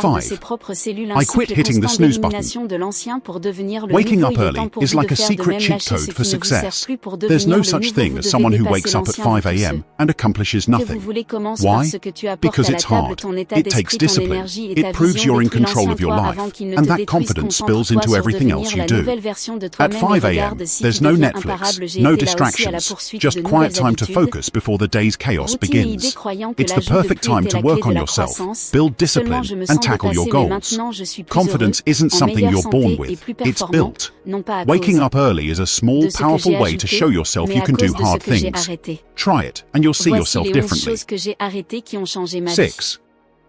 milliards de 5. ses propres cellules, I un quit cycle hitting the constant snooze button. d'élimination de l'ancien pour devenir le Waking nouveau. up Il est early temps pour is vous like de a faire de secret même. cheat Lâchez ce code for qui ne vous sert success. plus pour There's devenir no le such nouveau. thing Vous as devez someone who dépasser wakes up at l'ancien dans 5 tout ce a.m. and accomplishes que vous nothing. voulez. Commence Why? par ce que tu apportes Because à la it's table, hard. ton état It d'esprit, takes ton discipline. énergie et ta It proves vision. you're in Détruis control l'ancien of your toi life, avant qu'il ne and te that détruise. confidence Concentre-toi spills into sur everything devenir else you la do. nouvelle version de At toi-même et 5 a.m., regarde si there's tu no deviens Netflix, imparable. J'ai no été là aussi à la distractions, poursuite just de quiet nouvelles time to habitudes. focus before the day's chaos Routine et idées begins. croyant que It's the l'ajout de perfect plus time était to la work clé on de la yourself, croissance. build Seulement discipline, je me and sens tackle your dépassé, mais goals. maintenant je suis plus heureux, Confidence isn't en something meilleure you're born santé et with, plus it's performant, built. non pas à Waking cause up early is a small, de ce que powerful j'ai way to ajouté, show yourself mais you à can do cause de ce hard que j'ai things. arrêté. Try it, and you'll see Voici yourself les 11 differently. choses que j'ai arrêtées qui ont changé ma vie. 6.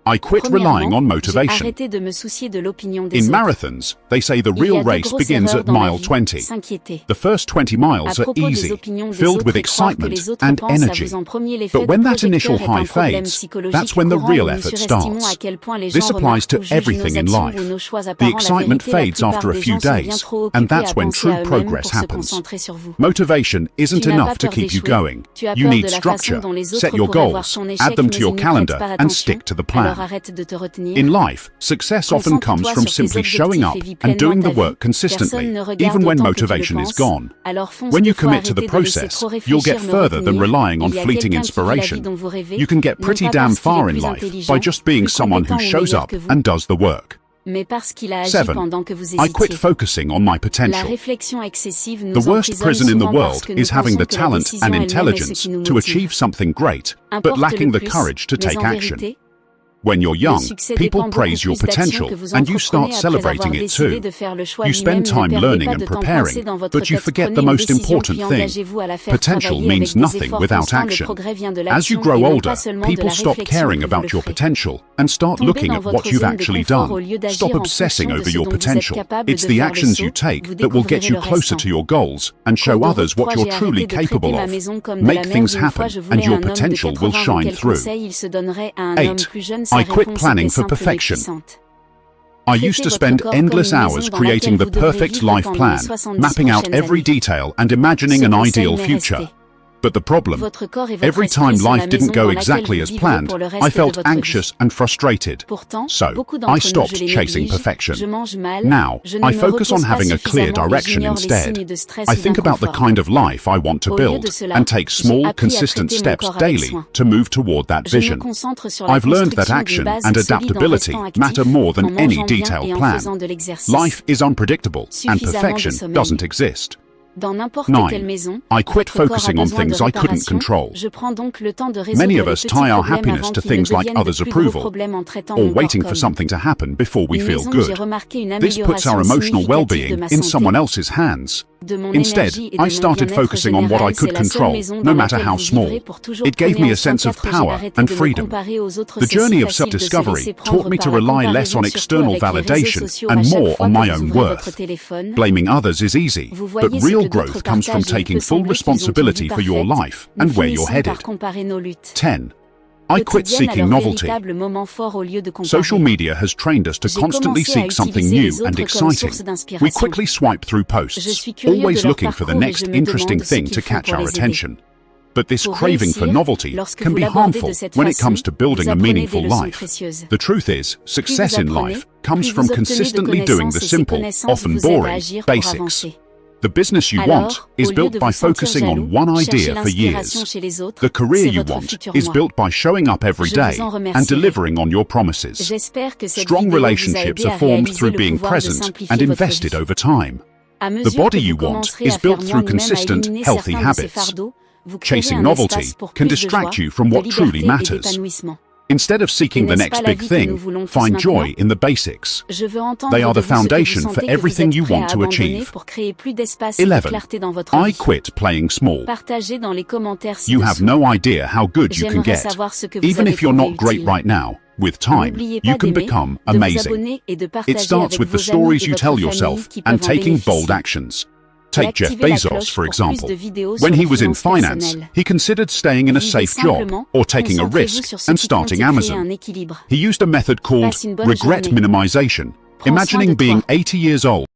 I quit relying on Premièrement, j'ai motivation. arrêté de me soucier de l'opinion des In autres. marathons, they say the Il y a real deux race grosses begins erreurs at dans la mile vie. 20. S'inquiéter. The first 20 À miles are propos des easy, opinions des filled autres with et croire que excitement les autres and pensent à energy. vous en premier, l'effet But de when that initial projecteur est un high problème fades, psychologique that's when the courant real où nous effort surestimons starts. à quel point les This gens applies remarquent to ou jugent everything nos in actions life. ou nos choix The apparents. La excitement vérité, la fades plupart after a des few gens sont bien days, trop and occupés that's à when penser true à eux-mêmes progress pour se happens. concentrer sur vous. Motivation isn't Tu n'as enough pas to peur keep you d'échouer. going. Tu as You peur need de la façon structure. dont les Set autres your pourraient voir goals, ton add échec, them mais to ils your n'y prêtent calendar, pas and attention. stick to the Alors plan. arrête de te retenir. In life, success often comes from Concentre-toi sur simply tes showing up objectifs et vis and doing pleinement the ta vie. work consistently, Personne ne regarde even when autant que tu le motivation is penses. gone. Alors fonce When deux you fois, commit to the arrêtez de laisser process, trop you'll réfléchir, get me further than retenir. relying on Il y a fleeting quelqu'un qui vit la vie inspiration. dont vous rêvez, You can get non pretty pas damn parce qu'il est far in plus life intelligent, by just being plus someone who compétent ou shows meilleur up que vous, and does the work. mais parce qu'il a agi 7. pendant que vous I quit hésitiez. focusing on my La potential. réflexion excessive The nous worst emprisonne prison in the souvent parce world que nous is having pensons the que la talent décision and elle-même est ce intelligence qui nous to motive. achieve something great, but Importe lacking le the plus, courage to mais take en action. vérité, When you're le young, succès people dépend beaucoup praise your plus d'actions potential que vous and you entreprenez start après avoir celebrating it décidé too. de faire le choix You spend lui-même. Ne time perdez learning pas and de temps preparing, pensez dans votre but you tête. forget Prenez the une most décision important puis thing. engagez-vous à la faire Potential travailler means avec des nothing efforts without constants. Le action. progrès vient de As you l'action et grow non older, pas seulement de people la stop réflexion caring que vous about le your ferez. potential and start Tombez looking dans at what votre you've zone de actually confort au done. lieu d'agir Stop en obsessing fonction de over ce your dont vous êtes potential. capable It's de the faire le actions saut. you take Vous that will get découvrirez you le closer restant. to your goals and Cours show de others route what 3, you're j'ai truly arrêté de traiter capable ma of. maison comme de Make la merde. things Une fois, happen je and voulais your un homme de potential will 80 ans. shine Quel through. conseil il se donnerait à un 8. homme plus jeune? Sa I quit réponse planning était for simple mais perfection. puissante. I Traitez used to votre spend corps comme endless une hours maison dans creating laquelle the vous devrez perfect vivre life pendant plan, les 70 mapping out prochaines every années. detail and imagining Ce an conseil ideal m'est future. resté. But the problem, Votre corps et votre every esprit time sont la life didn't maison go dans laquelle exactly vous as vivrez planned, pour le reste I de felt votre vie. anxious and frustrated. Pourtant, So, beaucoup I d'entre nous, je stopped les chasing néglige, perfection. je mange mal, Now, je ne I me focus on repose pas having a clear suffisamment et direction j'ignore les instead. signes de stress I ou think about the d'inconfort. kind of life I want to Au lieu build de cela, and take j'ai small, appris à consistent traiter mon steps corps avec daily soin. to move toward that Je me vision. concentre sur la I've learned that construction action d'une base and solide en adaptability restant actif, matter more en than any mangeant bien detailed et en plan. faisant de l'exercice. Life is unpredictable and Suffisamment de perfection sommeil. doesn't exist. Dans n'importe 9. quelle maison, I quit votre corps a focusing on besoin de things I couldn't réparation. control. Je prends donc le temps de résoudre Many les of us petits tie our problèmes happiness avant to qu'ils ne things like deviennent de others' plus gros approval, problèmes en traitant or mon corps waiting for comme something to happen before we une feel maison où j'ai good. remarqué une This puts our amélioration emotional significative de well-being ma in santé, someone else's hands. de mon Instead, énergie et de I mon started bien-être focusing on what I général. C'est could la seule control, maison no dans matter laquelle how vous vivrez small. pour toujours. It gave Prenez me en a sense of 104, j'ai power arrêté and de me freedom. comparer aux autres. The C'est journey si of facile de se self-discovery laisser taught prendre me to par la rely less comparaison, on surtout external avec les réseaux validation sociaux. and À chaque more fois on que my vous own ouvrez votre worth. téléphone, Blaming others is easy, vous but voyez ce real que d'autres growth comes from partagent et il taking peut full sembler qu'ils ont une vie responsibility for your parfaite. life Nous and where you're finissons headed. par comparer nos luttes 10. I quit quotidiennes à seeking leur novelty. véritable moment fort au lieu de comparer. Social media has trained us to J'ai constantly commencé à seek something utiliser new les and autres comme exciting. source We d'inspiration. quickly swipe through Je posts, suis curieux de always leur looking for the parcours et next je me interesting demande ce thing qu'ils to font catch pour our les aider. attention. But this Pour craving for réussir, novelty lorsque can vous be l'abordez de harmful cette when it façon, comes to building vous a apprenez meaningful des leçons life. précieuses. The truth is, success vous in apprenez, life comes plus from vous obtenez de consistently doing the connaissances et ces simple, connaissances often vous aident à boring, agir pour basics. avancer. The business you Alors, want is au lieu built de by vous sentir focusing on jaloux, one cherchez idea for l'inspiration years. chez les autres. The career C'est you votre want futur is moi. built by showing up every Je day vous en and remercierai. delivering on your promises. J'espère que cette Strong vidéo vous a relationships aidé are à formed réaliser through le being pouvoir de present simplifier and votre invested vie. over time. À The mesure body que you vous want commencerez is à faire built moins through de même à consistent, éliminer healthy certains de ces habits. fardeaux, vous créerez Chasing un novelty espace pour can plus de distract joie, you from de what liberté truly et matters. d'épanouissement. Instead of seeking Et the n'est-ce next pas la big vie que nous thing, voulons tous find maintenant? joy in the basics. Je veux entendre They are de the vous ce que vous foundation for sentez que vous everything êtes you prêt want à to abandonner achieve. pour créer plus d'espace et de 11. clarté dans votre I vie. quit playing small. Partagez dans les commentaires You have ci-dessous. no idea how good you can J'aimerais get. savoir ce que vous Even avez if you're trouvé not great utile. right now, with time, N'oubliez you pas can d'aimer, become de vous amazing. abonner et de It partager starts avec with the vos amis stories et you votre tell famille yourself qui and peuvent en taking bold bénéficier. actions. Et Take Jeff activez la Bezos, cloche for pour plus example. de vidéos When sur he les was in finances finance, personnelles. he considered staying in a Vivez safe job simplement, or taking a concentrez-vous risk sur ce and qui compte starting et créez Amazon. un équilibre. He used a method called Passe une bonne regret journée. minimization, Prends soin imagining de being toi. 80 years old.